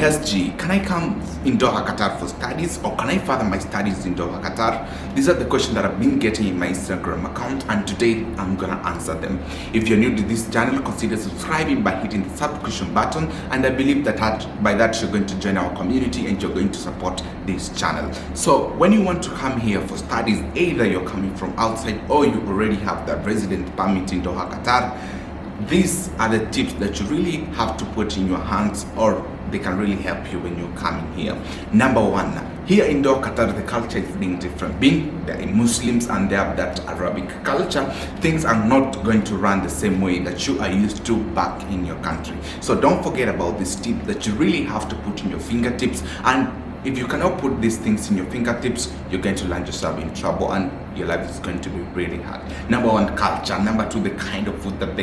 SG, can I come in Doha, Qatar for studies, or can I further my studies in Doha, Qatar? These are the questions that I've been getting in my Instagram account, and today I'm gonna answer them. If you're new to this channel, consider subscribing by hitting the subscription button, and I believe that by that you're going to join our community and you're going to support this channel. So when you want to come here for studies, either you're coming from outside or you already have the resident permit in Doha, Qatar, these are the tips that you really have to put in your hands, or they can really help you when you're coming here. Number one, here in Doha, Qatar, the culture is being different. Being they're Muslims and they have that Arabic culture, things are not going to run the same way that you are used to back in your country. So don't forget about this tip that you really have to put in your fingertips, and if you cannot put these things in your fingertips, you're going to land yourself in trouble and your life is going to be really hard. Number one, culture. Number two, the kind of food that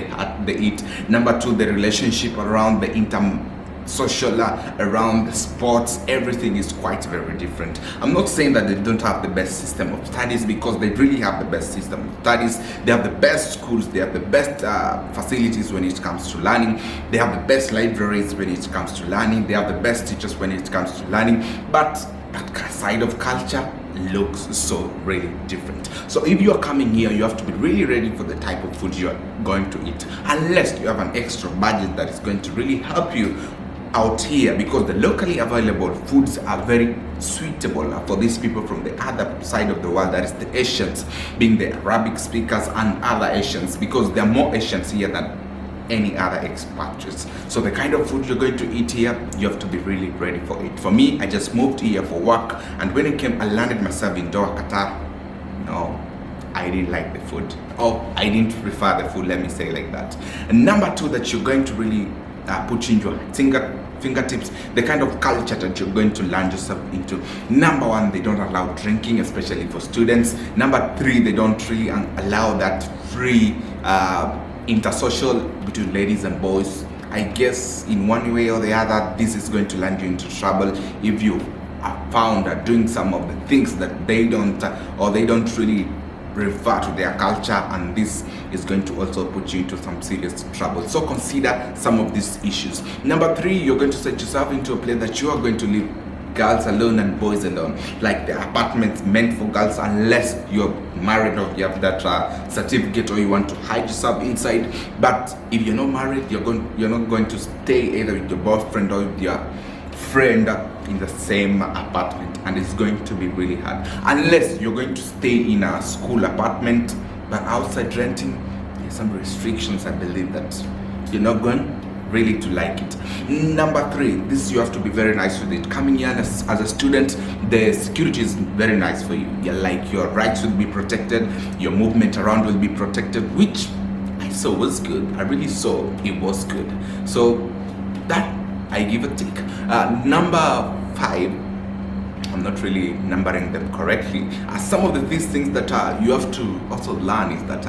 they eat. Number two, the relationship around the social, around the sports. Everything is quite very different. I'm not saying that they don't have the best system of studies, because they really have the best system of studies. They have the best schools, they have the best facilities when it comes to learning, they have the best libraries when it comes to learning, they have the best teachers when it comes to learning, but that side of culture looks so really different. So if you are coming here, you have to be really ready for the type of food you are going to eat, unless you have an extra budget that is going to really help you out here, because the locally available foods are very suitable for these people from the other side of the world, that is the Asians, being the Arabic speakers and other Asians, because there are more Asians here than any other expatriates. So the kind of food you're going to eat here, you have to be really ready for it. For me, I just moved here for work, and when I came, I landed myself in Doha, Qatar. No, I didn't like the food. Oh, I didn't prefer the food, let me say like that. And number two, that you're going to really put in your fingertips, the kind of culture that you're going to land yourself into. Number one, they don't allow drinking, especially for students. Number three, they don't really allow that free intersocial between ladies and boys. I guess in one way or the other, this is going to land you into trouble if you are found doing some of the things that they don't really refer to their culture, and this is going to also put you into some serious trouble. So consider some of these issues. Number three, you're going to set yourself into a place that you are going to live girls alone and boys alone, like the apartments meant for girls, unless you're married or you have that certificate, or you want to hide yourself inside. But if you're not married, you're not going to stay either with your boyfriend or with your friend in the same apartment, and it's going to be really hard, unless you're going to stay in a school apartment. But outside renting, there's some restrictions. I believe that you're not going really to like it. Number three, this you have to be very nice with it. Coming here as a student, the security is very nice for you. Your rights will be protected, your movement around will be protected, which I saw was good. I really saw it was good. So that I give a tick. Number five, I'm not really numbering them correctly. Some of these things that you have to also learn is that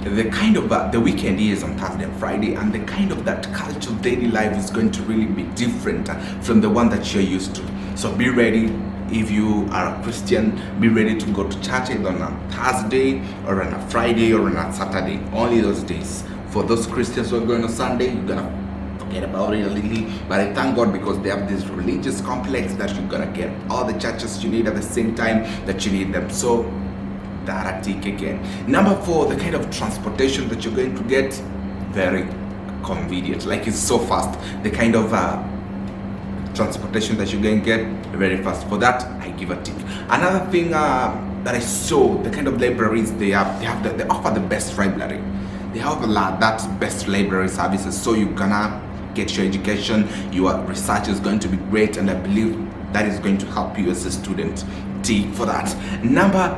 the kind of the weekend is on Thursday and Friday, and the kind of that culture of daily life is going to really be different from the one that you're used to. So be ready. If you are a Christian, be ready to go to church either on a Thursday or on a Friday or on a Saturday. Only those days. For those Christians who are going on Sunday, you're gonna forget about it a little, but I thank God, because they have this religious complex that you're gonna get all the churches you need at the same time that you need them. So that I take again. Number four, the kind of transportation that you're going to get, very convenient, like it's so fast. The kind of transportation that you're going to get, very fast. For that, I give a tip. Another thing that I saw, the kind of libraries they offer the best library. They have that best library services, so you're gonna get your education, your research is going to be great, and I believe that is going to help you as a student. Tip for that.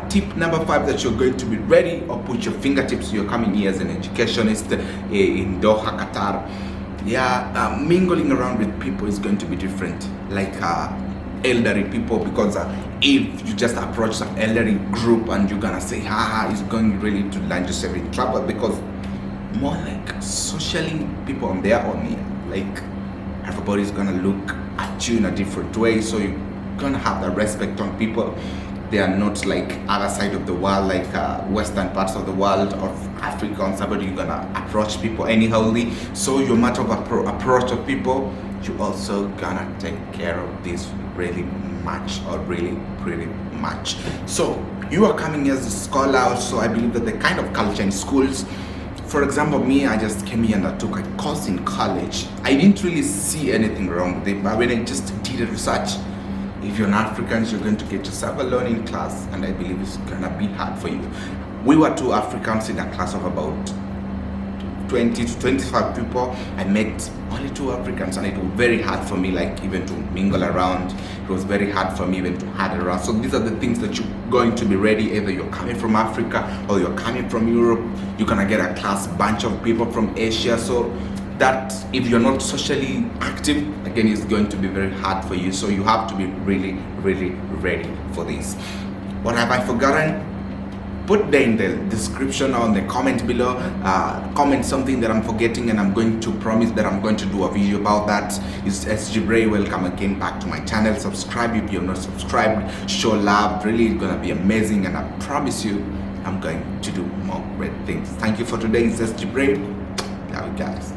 Tip number five, that you're going to be ready or put your fingertips. You're coming here as an educationist in Doha, Qatar. Mingling around with people is going to be different, like elderly people, because if you just approach some elderly group and you're gonna say haha, it's going really to land yourself in trouble, because more like socially people on their own here, like everybody's gonna look at you in a different way, so you're gonna have the respect on people. They are not like other side of the world, like western parts of the world of Africa or somebody you're gonna approach people anyhowly. So your matter of approach of people, you also gonna take care of this really much, or really pretty much. So you are coming as a scholar, so I believe that the kind of culture in schools, for example, me, I just came here and I took a course in college. I didn't really see anything wrong with it, but when I just did a research, if you're an African, you're going to get yourself alone in class, and I believe it's gonna be hard for you. We were 2 Africans in a class of about 20 to 25 people. I met only 2 Africans, and it was very hard for me, like even to mingle around. It was very hard for me even to hang around. So these are the things that you're going to be ready. Either you're coming from Africa or you're coming from Europe, you're gonna get a class bunch of people from Asia. So that if you're not socially active, again, it's going to be very hard for you. So you have to be really, really ready for this. What have I forgotten? Put there in the description or in the comment below, comment something that I'm forgetting, and I'm going to promise that I'm going to do a video about that. It's SG Bray. Welcome again back to my channel. Subscribe if you're not subscribed. Show love. Really, it's gonna be amazing, and I promise you I'm going to do more great things. Thank you for today. It's SG Bray. Love you guys.